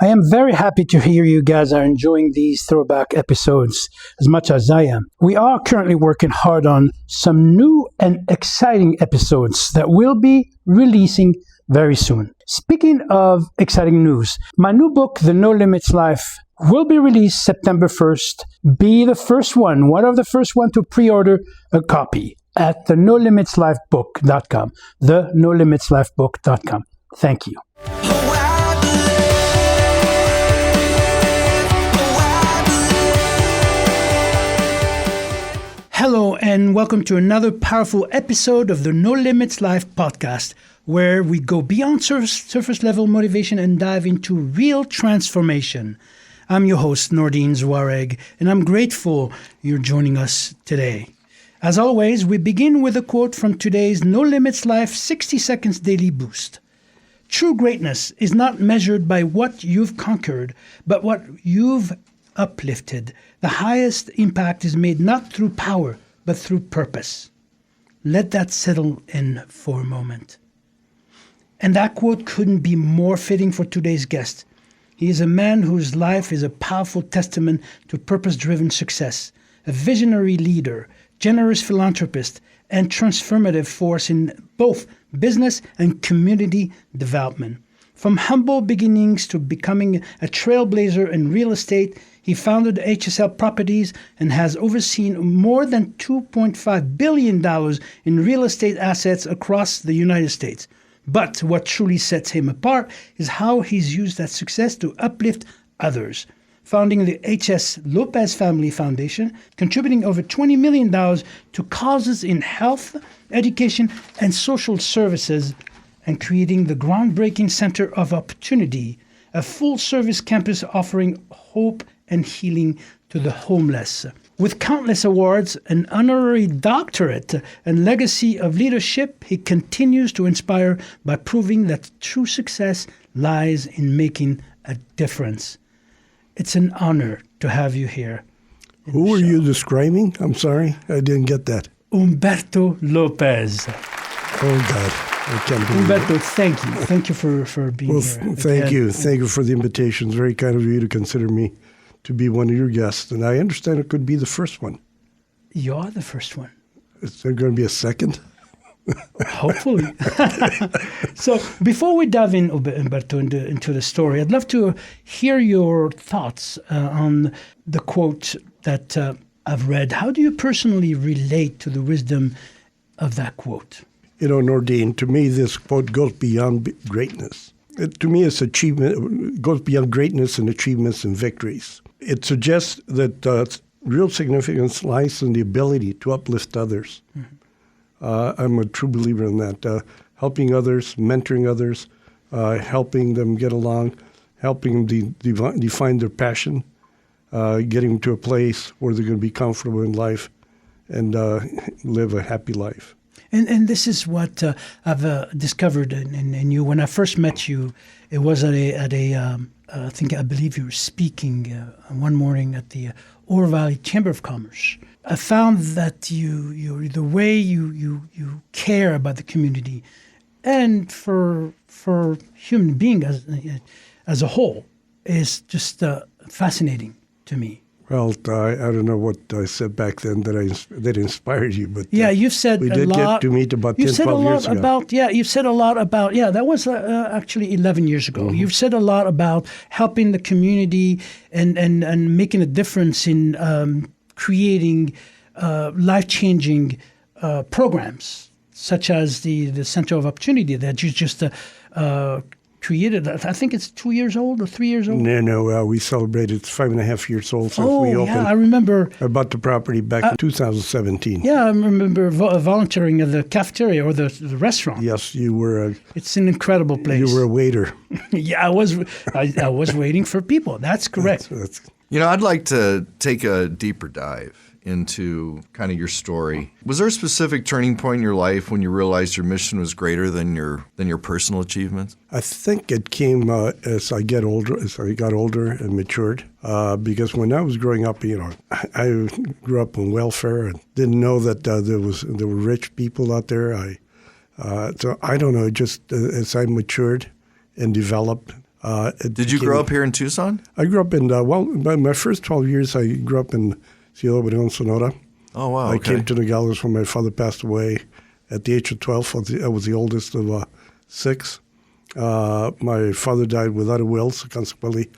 I am very happy to hear you guys are enjoying these throwback episodes as much as I am. We are currently working hard on some new and exciting episodes that we'll be releasing very soon. Speaking of exciting news, my new book, The No Limits Life, will be released September 1st. Be the first one of the first one to pre-order a copy at thenolimitslifebook.com. thenolimitslifebook.com. Thank you. Hello and welcome to another powerful episode of the No Limits Life podcast, where we go beyond surface level motivation and dive into real transformation. I'm your host, Nordine Zouareg, and I'm grateful you're joining us today. As always, we begin with a quote from today's No Limits Life 60 Seconds Daily Boost. True greatness is not measured by what you've conquered, but what you've uplifted. The highest impact is made not through power, but through purpose. Let that settle in for a moment. And that quote couldn't be more fitting for today's guest. He is a man whose life is a powerful testament to purpose-driven success, a visionary leader, generous philanthropist, and transformative force in both business and community development. From humble beginnings to becoming a trailblazer in real estate, he founded HSL Properties and has overseen more than $2.5 billion in real estate assets across the United States. But what truly sets him apart is how he's used that success to uplift others. Founding the H.S. Lopez Family Foundation, contributing over $20 million to causes in health, education, and social services, and creating the groundbreaking Center of Opportunity, a full-service campus offering hope and healing to the homeless. With countless awards, an honorary doctorate, and legacy of leadership, he continues to inspire by proving that true success lies in making a difference. It's an honor to have you here. Who are you describing? I'm sorry, I didn't get that. Humberto Lopez. Oh, God. I can't believe Humberto, it. thank you. Thank you for being here. Thank you. Thank you for the invitation. It's very kind of you to consider me to be one of your guests. And I understand it could be the first one. You are the first one. Is there going to be a second? Hopefully. So before we dive in, Humberto, into the story, I'd love to hear your thoughts on the quote that I've read. How do you personally relate to the wisdom of that quote? You know, Nordine, to me, this quote goes beyond greatness. To me, it's achievement. It goes beyond greatness and achievements and victories. It suggests that real significance lies in the ability to uplift others. Mm-hmm. I'm a true believer in that. Helping others, mentoring others, helping them get along, helping them define their passion, getting them to a place where they're going to be comfortable in life and live a happy life. And this is what I've discovered in you. When I first met you, it was I believe you were speaking one morning at the Ore Valley Chamber of Commerce. I found that the way you care about the community and for human being as a whole is just fascinating to me. Well, I don't know what I said back then that inspired you, but yeah, you've said we a did lot. Get to meet about 10, 12 years ago. You've said a lot about, that was actually 11 years ago. Mm-hmm. You've said a lot about helping the community and making a difference in creating life-changing programs, such as the Center of Opportunity that you just created. I think it's 2 years old or 3 years old. No. We celebrated. It's 5.5 years old since we opened. Yeah, I remember. I bought the property back in 2017. Yeah, I remember volunteering at the cafeteria or the restaurant. Yes, you were. It's an incredible place. You were a waiter. Yeah, I was. I was waiting for people. That's correct. I'd like to take a deeper dive into kind of your story. Was there a specific turning point in your life when you realized your mission was greater than your personal achievements? I think it came as I got older and matured. Because when I was growing up, I grew up on welfare and didn't know that there were rich people out there. So I don't know. Just as I matured and developed, Did you grow up here in Tucson? I grew up in, my first 12 years, I grew up in Ciudad Obregón, Sonora. Oh, wow. I Okay. came to Nogales when my father passed away at the age of 12. I was the oldest of 6. My father died without a will, so consequently,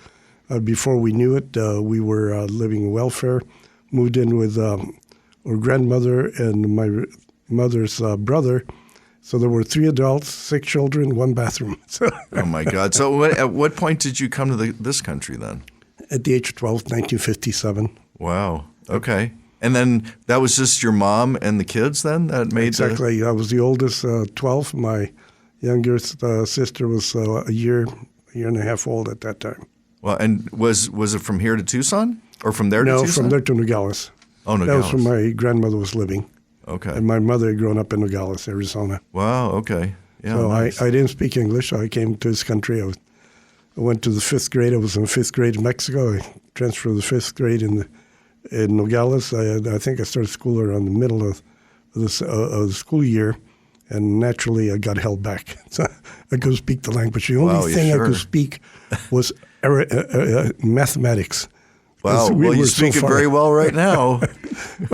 before we knew it, we were living in welfare, moved in with our grandmother and my mother's brother. So there were 3 adults, 6 children, 1 bathroom. So Oh, my God. So at what point did you come to this country then? at the age of 12, 1957. Wow. Okay. And then that was just your mom and the kids then that made Exactly. I was the oldest, 12. My youngest sister was a year and a half old at that time. Well, and was it from here to Tucson or from there to No, Tucson? from there to Nogales. Oh, That Nogales. was where my grandmother was living. Okay. And my mother had grown up in Nogales, Arizona. Wow. Okay. Yeah. So nice. I didn't speak English. So I came to this country. I went to the 5th grade. I was in 5th grade in Mexico. I transferred to the 5th grade in Nogales. I think I started school around the middle of the school year, and naturally I got held back. So I couldn't speak the language. The only Wow, yeah, thing I sure. could speak was mathematics. Wow. Because we Well, you were so speak it far- very well right now.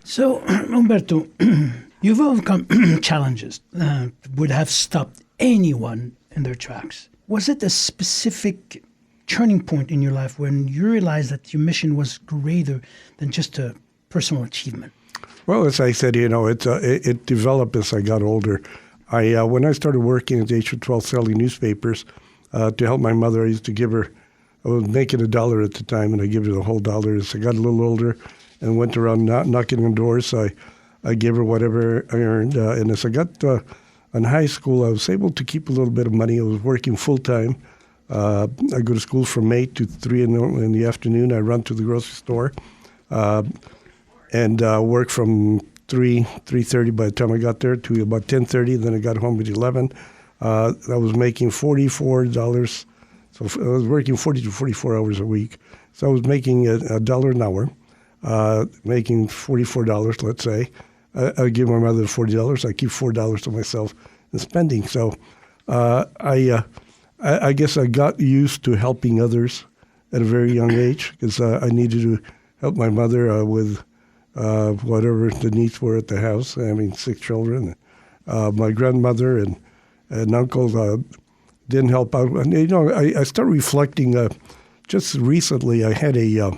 So, Humberto, you've overcome challenges that would have stopped anyone in their tracks. Was it a specific turning point in your life when you realized that your mission was greater than just a personal achievement? Well, as I said, it developed as I got older. When I started working at the age of 12 selling newspapers to help my mother, I used to give her, I was making $1 at the time, and I give her the whole dollar. As I got a little older and went around knocking on doors, I gave her whatever I earned. And as I got in high school, I was able to keep a little bit of money. I was working full-time. I go to school from 8 to 3 in the afternoon. I run to the grocery store. And worked from 3:30 by the time I got there to about 10:30. Then I got home at 11. I was making $44. So I was working 40 to 44 hours a week. So I was making $1 an hour, making $44, let's say. I give my mother $40. I keep $4 to myself in spending. So I guess I got used to helping others at a very young age because I needed to help my mother with whatever the needs were at the house. I mean, 6 children. My grandmother and uncle didn't help out. And, I started reflecting. Just recently, I had a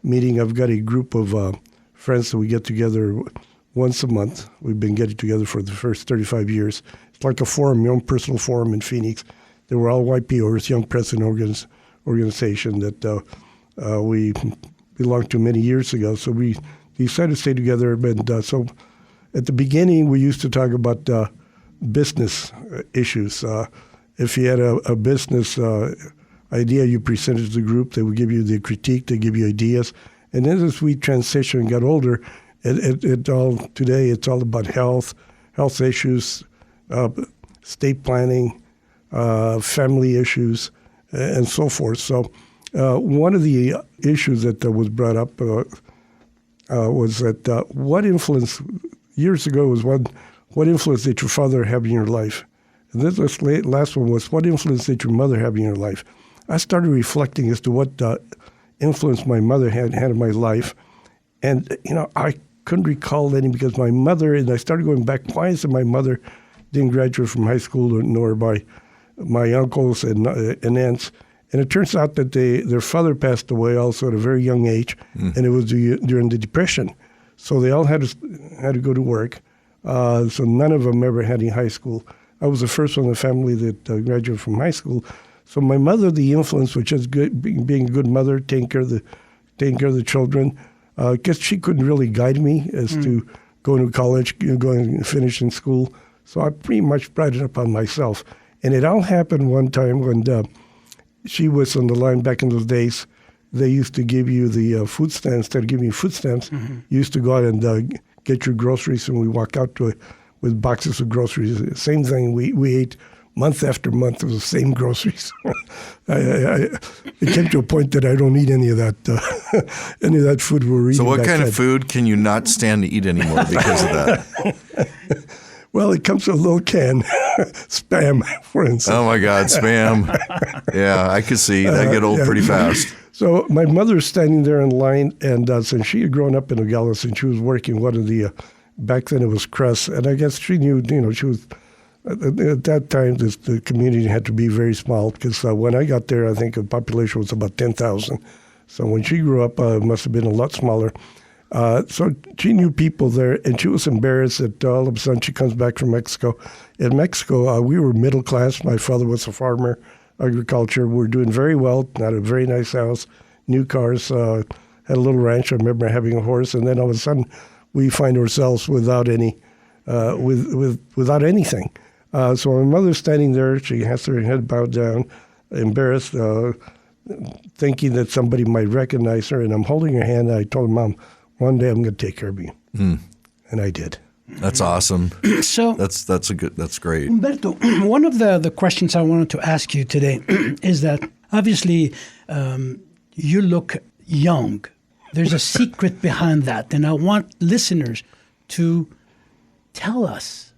meeting. I've got a group of friends that we get together once a month. We've been getting together for the first 35 years. It's like a forum, my own personal forum in Phoenix. They were all YPOers, Young President Organization that we belonged to many years ago. So we decided to stay together. And so at the beginning, we used to talk about business issues. If you had a business idea you presented to the group, they would give you the critique, they give you ideas. And then as we transitioned and got older, today it's all about health issues, state planning, family issues, and so forth. So one of the issues that was brought up was that what influence, years ago, was what influence did your father have in your life? And this last one was, what influence did your mother have in your life? I started reflecting as to what influence my mother had in my life. And, I couldn't recall any because my mother, and I started going back, why is it my mother didn't graduate from high school, nor my uncles and aunts? And it turns out that their father passed away also at a very young age, and it was during the Depression. So they all had to go to work. So none of them ever had any high school. I was the first one in the family that graduated from high school. So my mother, the influence, which is good, being a good mother, taking care of the children, because she couldn't really guide me as to going to college, going and finishing school. So I pretty much brought it upon myself. And it all happened one time when she was on the line back in those days. They used to give you the food stamps. Instead of giving you food stamps, you used to go out and get your groceries, and we walk out with boxes of groceries. Same thing. We ate month after month of the same groceries. It came to a point that I don't eat any of that food we're eating. So what back kind then. of food can you not stand to eat anymore because of that? Well, it comes in a little can, Spam, for instance. Oh my God, Spam. Yeah, I could see that get old pretty fast. So my mother's standing there in line, and since she had grown up in Nogales and she was working one of the, back then it was Crust, and I guess she knew, she was, at that time the community had to be very small because when I got there, I think the population was about 10,000. So when she grew up, it must have been a lot smaller. So she knew people there, and she was embarrassed that all of a sudden she comes back from Mexico. In Mexico, we were middle class. My father was a farmer, agriculture. We were doing very well, had a very nice house, new cars, had a little ranch. I remember having a horse, and then all of a sudden we find ourselves without any, without anything. So my mother's standing there. She has her head bowed down, embarrassed, thinking that somebody might recognize her. And I'm holding her hand. And I told her, Mom, one day I'm going to take care of you. And I did. That's awesome. So that's great. Humberto, one of the questions I wanted to ask you today is that obviously you look young. There's a secret behind that. And I want listeners to tell us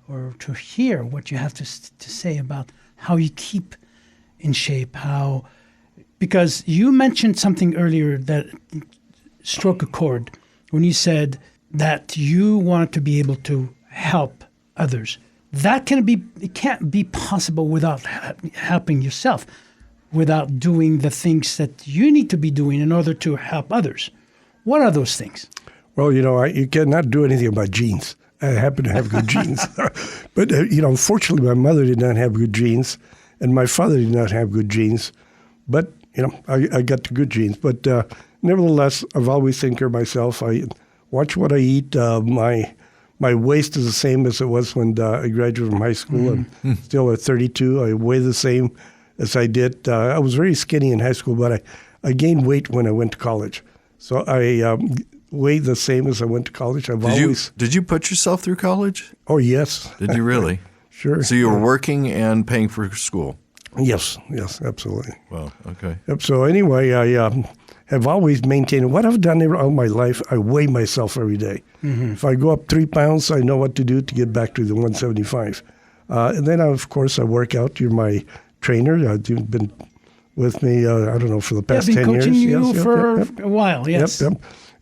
or to hear what you have to say about how you keep in shape, because you mentioned something earlier that struck a chord when you said that you wanted to be able to help others. It can't be possible without helping yourself, without doing the things that you need to be doing in order to help others. What are those things? Well, you cannot do anything about genes. I happen to have good genes. But, unfortunately, my mother did not have good genes, and my father did not have good genes. But, I got the good genes. But nevertheless, I've always taken care of myself. I watch what I eat. My waist is the same as it was when I graduated from high school. I'm still at 32. I weigh the same as I did. I was very skinny in high school, but I gained weight when I went to college. So I weigh the same as I went to college. Did you put yourself through college? Oh, yes. Did you really? Sure. So you were working and paying for school? Yes, absolutely. Wow, okay. Yep. So anyway, I have always maintained what I've done all my life. I weigh myself every day. If I go up 3 pounds, I know what to do to get back to the 175. And then, of course, I work out. You're my trainer. You've been with me, I don't know, for the past 10 years. I've been coaching you for a while, yes. Yep.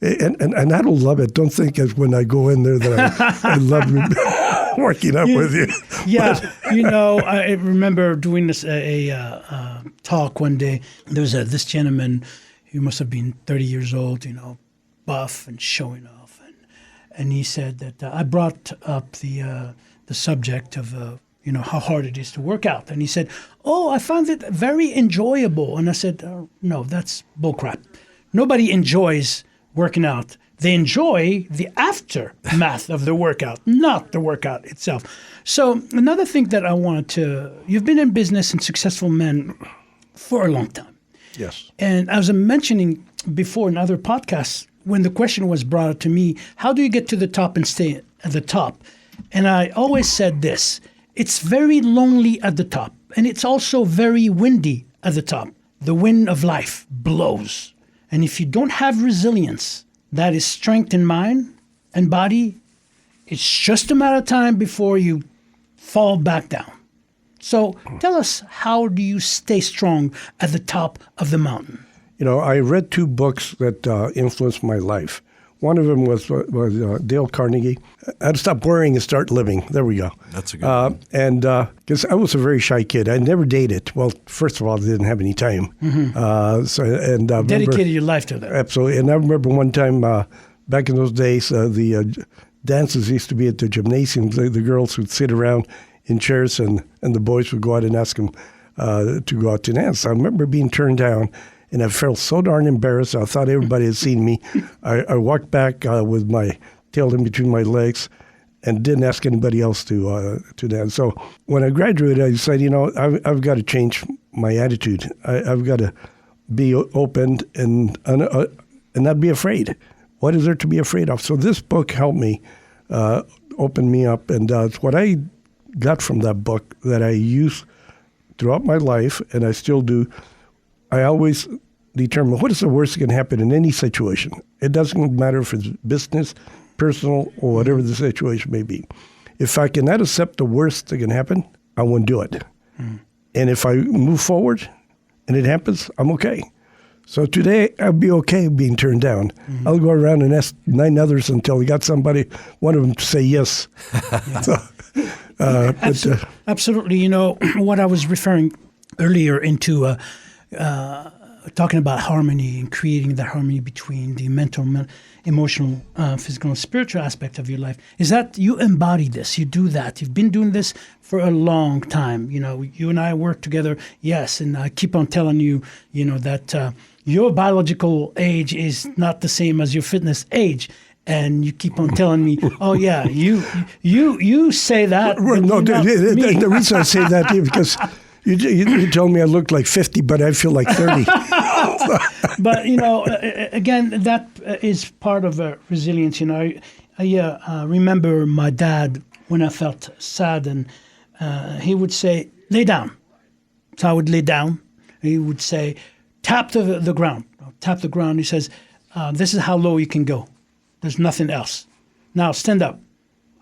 And I don't love it. Don't think as when I go in there that I love working out with you. Yeah, I remember doing this a talk one day. There was this gentleman, he must have been 30 years old, buff and showing off, and he said that I brought up the subject of how hard it is to work out, and he said, "Oh, I found it very enjoyable," and I said, "No, that's bullcrap. Nobody enjoys working out. They enjoy the aftermath of the workout, not the workout itself." So another thing that I wanted you've been in business and successful men for a long time. Yes. And I was mentioning before in other podcasts, when the question was brought up to me, how do you get to the top and stay at the top? And I always said this, it's very lonely at the top, and it's also very windy at the top. The wind of life blows. And if you don't have resilience, that is strength in mind and body, it's just a matter of time before you fall back down. So tell us, how do you stay strong at the top of the mountain? I read 2 books that influenced my life. One of them was Dale Carnegie. I'd stop worrying and start living. There we go. That's a good one. And because I was a very shy kid. I never dated. Well, first of all, I didn't have any time. Dedicated your life to that. Absolutely. And I remember one time back in those days, the dances used to be at the gymnasium. The girls would sit around in chairs, and the boys would go out and ask them to go out to dance. I remember being turned down. And I felt so darn embarrassed. I thought everybody had seen me. I walked back with my tail in between my legs and didn't ask anybody else to dance. So when I graduated, I decided, I've got to change my attitude. I've got to be open and not be afraid. What is there to be afraid of? So this book helped me, open me up. And it's what I got from that book that I use throughout my life, and I still do. I always determine what is the worst that can happen in any situation. It doesn't matter if it's business, personal, or whatever the situation may be. If I cannot accept the worst that can happen, I won't do it. And if I move forward and it happens, I'm okay. So today, I'll be okay being turned down. I'll go around and ask 9 others until I got somebody, one of them to say yes. So, Absolutely. You know, what I was referring earlier into talking about harmony and creating the harmony between the mental, emotional, physical, and spiritual aspect of your life is that you embody this. You do that. You've been doing this for a long time. You know, you and I work together, yes, and I keep on telling you, you know, that your biological age is not the same as your fitness age. And you keep on telling me, oh, yeah, you say that. Well, no, the reason I say that is because you told me I look like 50, but I feel like 30. But, you know, again, that is part of resilience. You know, I remember my dad when I felt sad, and he would say, lay down. So I would lay down. He would say, tap the ground. Tap the ground. He says, this is how low you can go. There's nothing else. Now stand up.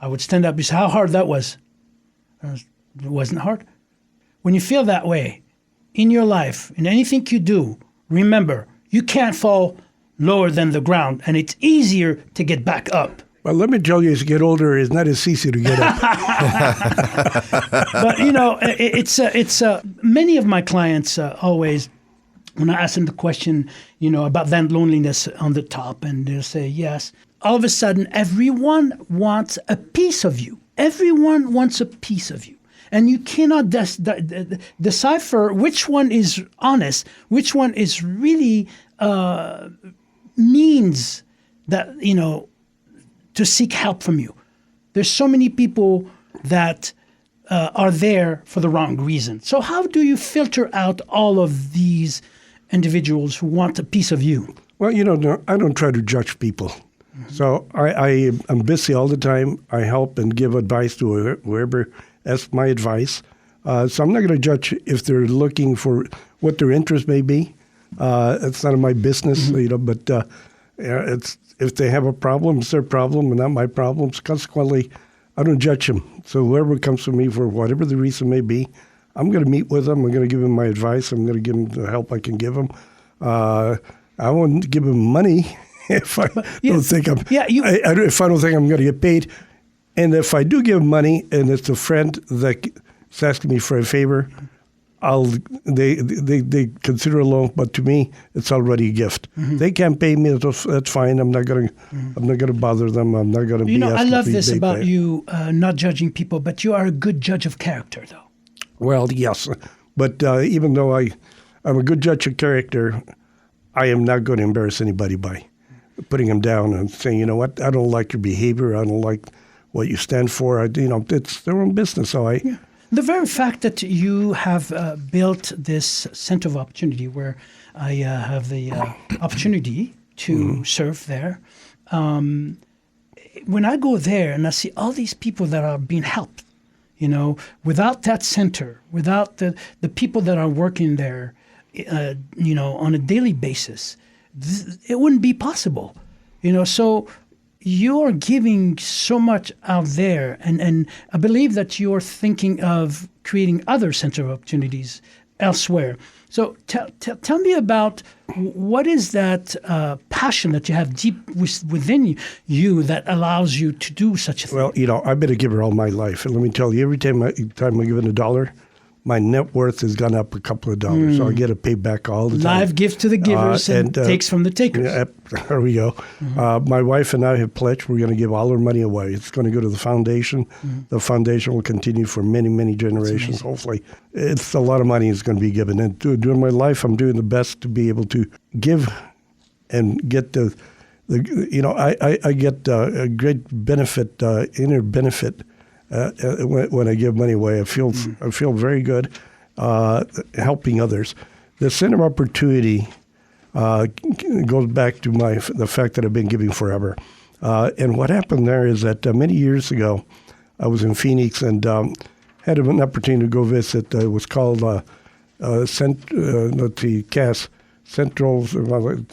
I would stand up. You say, how hard that was? It wasn't hard. When you feel that way in your life, in anything you do, remember, you can't fall lower than the ground, and it's easier to get back up. Well, let me tell you, as you get older, it's not as easy to get up. But, you know, it's many of my clients always, when I ask them the question, you know, about that loneliness on the top, and they'll say yes, all of a sudden, everyone wants a piece of you. Everyone wants a piece of you. And you cannot decipher which one is honest, which one is really means that, you know, to seek help from you. There's so many people that are there for the wrong reason. So how do you filter out all of these individuals who want a piece of you? Well, you know, I don't try to judge people. So I'm busy all the time. I help and give advice to whoever asks my advice. So I'm not going to judge if they're looking for what their interest may be. It's none of my business, you know, but it's if they have a problem, it's their problem and not my problem. Consequently, I don't judge them. So whoever comes to me for whatever the reason may be, I'm going to meet with them. I'm going to give them my advice. I'm going to give them the help I can give them. I won't give them money if I don't think if I don't think I'm going to get paid. And if I do give money and it's a friend that's asking me for a favor, they consider a loan, but to me it's already a gift. They can't pay me, that's fine. I'm not going to bother them. I'm not going to be. You know, I love this about you, not judging people, but you are a good judge of character, though. Well, yes, but even though I'm a good judge of character, I am not going to embarrass anybody by putting them down and saying, you know what, I don't like your behavior. I don't like what you stand for. It's their own business. So The very fact that you have built this center of opportunity where I have the opportunity to serve there, when I go there and I see all these people that are being helped, you know, without that center, without the people that are working there, you know, on a daily basis, it wouldn't be possible, you know. So you're giving so much out there, and I believe that you're thinking of creating other center of opportunities elsewhere. So tell me about what is that passion that you have deep within you that allows you to do such a thing? Well, you know, I've been a giver all my life, and let me tell you, every time I give $1, my net worth has gone up a couple of dollars, so I get to pay back all the time. Live gift to the givers and takes from the takers. Yeah, there we go. My wife and I have pledged we're going to give all our money away. It's going to go to the foundation. The foundation will continue for many, many generations, hopefully. It's a lot of money is going to be given. And during my life, I'm doing the best to be able to give and get the you know, I get a great benefit, inner benefit, when I give money away. I feel very good helping others. The center of opportunity goes back to the fact that I've been giving forever. And what happened there is that many years ago, I was in Phoenix and had an opportunity to go visit. It was called CAS, Central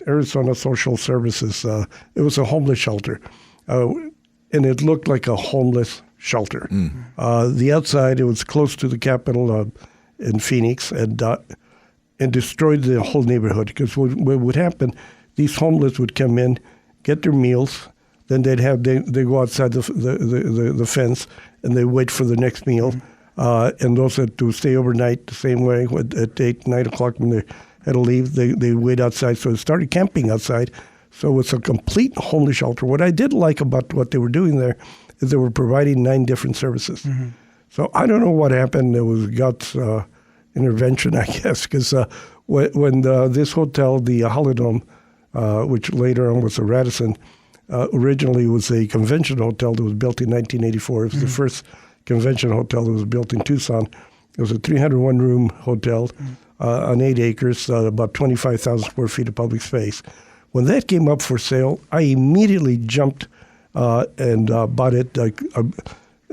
Arizona Social Services. It was a homeless shelter, and it looked like a homeless shelter. The outside, it was close to the capital in Phoenix, and destroyed the whole neighborhood. Because what would happen, these homeless would come in, get their meals, then they go outside the fence, and they wait for the next meal. And those that to stay overnight the same way at 8, 9 o'clock when they had to leave, they wait outside. So they started camping outside. So it's a complete homeless shelter. What I did like about what they were doing there is they were providing 9 different services. So I don't know what happened. It was God's intervention, I guess, because when this hotel, the Holidome, which later on was the Radisson, originally was a convention hotel that was built in 1984. It was the first convention hotel that was built in Tucson. It was a 301-room hotel on 8 acres, about 25,000 square feet of public space. When that came up for sale, I immediately jumped and bought it.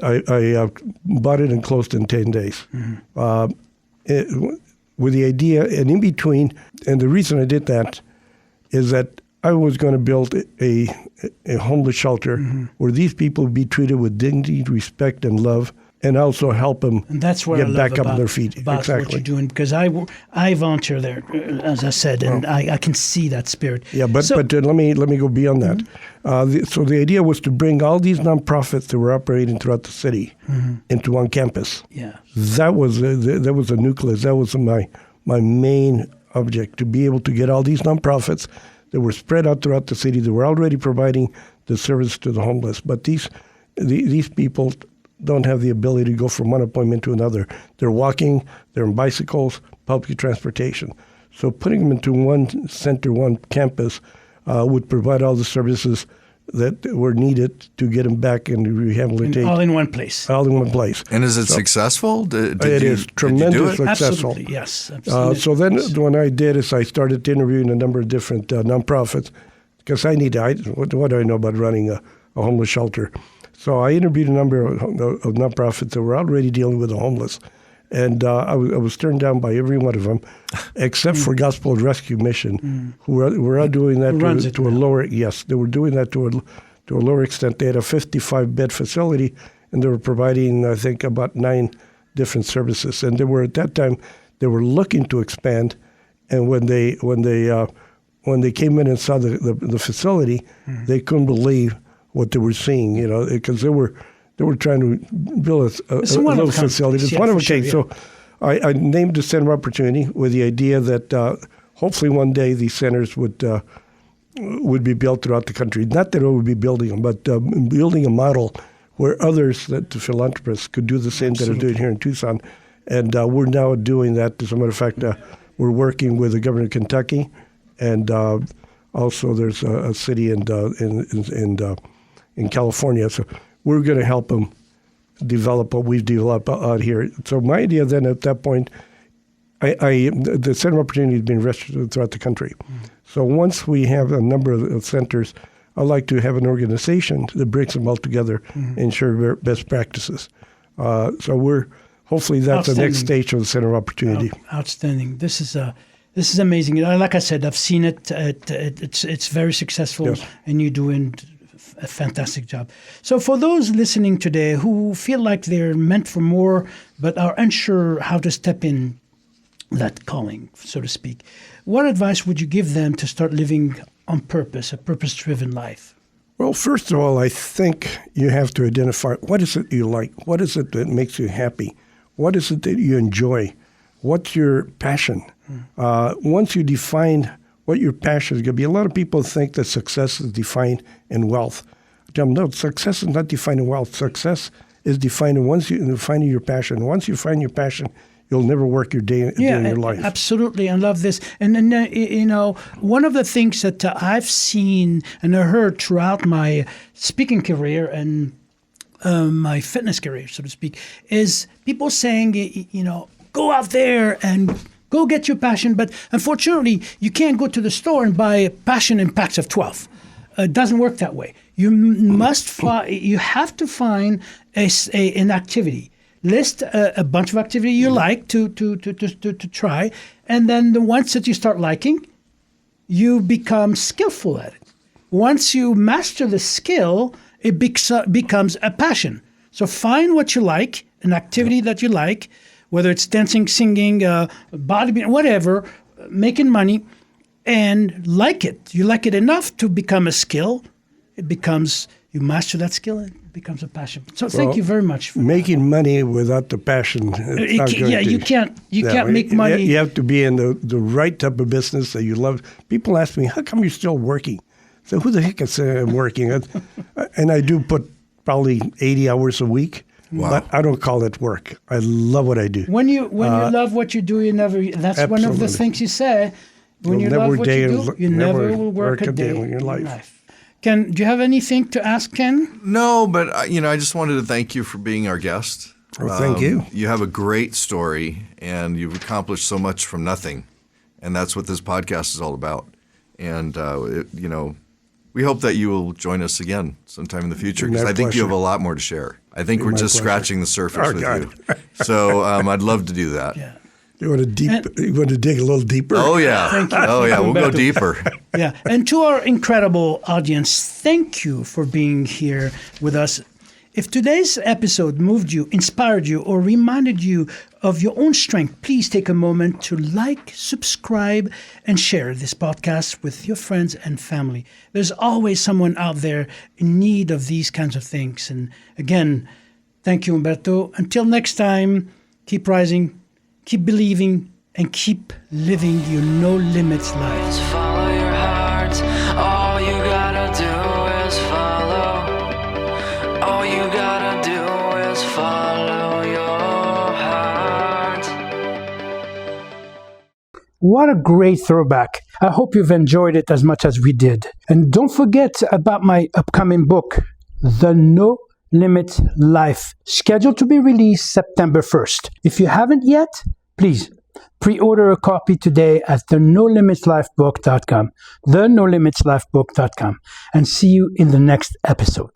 I bought it and closed in 10 days. With the idea, and in between, and the reason I did that is that I was going to build a homeless shelter where these people would be treated with dignity, respect, and love, and also help them and that's what get I love back about, up on their feet. About exactly. what you're doing, because I volunteer there, as I said, and I can see that spirit. Yeah, but let me go beyond that. So the idea was to bring all these nonprofits that were operating throughout the city into one campus. Yeah, that was the nucleus. That was my main object, to be able to get all these nonprofits that were spread out throughout the city. That were already providing the service to the homeless, but these people don't have the ability to go from one appointment to another. They're walking, they're on bicycles, public transportation. So putting them into one center, one campus, would provide all the services that were needed to get them back and rehabilitate. all in one place. All in one place. And is it successful? It is tremendously successful. Absolutely, yes. Absolutely. So then what I did is I started interviewing a number of different nonprofits, because what do I know about running a homeless shelter? So I interviewed a number of nonprofits that were already dealing with the homeless. And I was turned down by every one of them, except for Gospel Rescue Mission, who were doing that to a lower. Yes, they were doing that to a lower extent. They had a 55-bed facility, and they were providing, I think, about 9 different services. And they were at that time they were looking to expand. And when they came in and saw the facility, they couldn't believe what they were seeing. Because they were trying to build a little facility. It's one of a kind. So I named the Center of Opportunity with the idea that hopefully one day these centers would be built throughout the country. Not that I would be building them, but building a model where others, the philanthropists, could do the same that are doing here in Tucson. And we're now doing that. As a matter of fact, we're working with the governor of Kentucky, and also there's a city in California. So we're going to help them develop what we've developed out here. So my idea then at that point, the Center of Opportunity has been registered throughout the country. So once we have a number of centers, I'd like to have an organization that brings them all together and share best practices. So hopefully that's the next stage of the Center of Opportunity. Outstanding. This is amazing. Like I said, I've seen it. It's very successful, yes. And you're doing a fantastic job. So for those listening today who feel like they're meant for more but are unsure how to step in that calling, so to speak, what advice would you give them to start living on purpose, a purpose-driven life? Well, first of all, I think you have to identify what is it you like, what is it that makes you happy, what is it that you enjoy, what's your passion. Once you define what your passion is going to be, a lot of people think that success is defined in wealth. I tell them, no, success is not defined in wealth. Success is defined once you find your passion. Once you find your passion, you'll never work your day in your life. Absolutely. I love this. And one of the things that I've seen and I heard throughout my speaking career and my fitness career, so to speak, is people saying, go out there and go get your passion. But unfortunately, you can't go to the store and buy passion in packs of 12. It doesn't work that way. You have to find an activity. List a bunch of activity you like to try, and then the ones that you start liking, you become skillful at it. Once you master the skill, it becomes a passion. So find what you like, an activity that you like, whether it's dancing, singing, bodybuilding, whatever, making money, and like it. You like it enough to become a skill. You master that skill, it becomes a passion. So thank you very much. Making money without the passion. You can't make money. You have to be in the right type of business that you love. People ask me, how come you're still working? So who the heck is I'm working? And I do put probably 80 hours a week. Wow. But I don't call it work. I love what I do. When you love what you do, you never. That's absolutely. One of the things you say. When you love what you do, you never will work a day in your life. Ken, do you have anything to ask Ken? No, but I just wanted to thank you for being our guest. Well, thank you. You have a great story, and you've accomplished so much from nothing, and that's what this podcast is all about. And we hope that you will join us again sometime in the future, because I think you have a lot more to share. I think we're just scratching the surface with you. So I'd love to do that. Yeah. You want to dig a little deeper? Oh yeah. Thank you. Oh yeah. We'll go deeper. Yeah. And to our incredible audience, thank you for being here with us. If today's episode moved you, inspired you, or reminded you of your own strength, please take a moment to like, subscribe, and share this podcast with your friends and family. There's always someone out there in need of these kinds of things. And again, thank you, Humberto. Until next time, keep rising, keep believing, and keep living your no limits life. Just follow your heart. All you gotta do is follow. All you gotta do is follow your heart. What a great throwback. I hope you've enjoyed it as much as we did. And don't forget about my upcoming book, The No Limit Life, scheduled to be released September 1st. If you haven't yet, please pre-order a copy today at thenolimitslifebook.com, thenolimitslifebook.com, and see you in the next episode.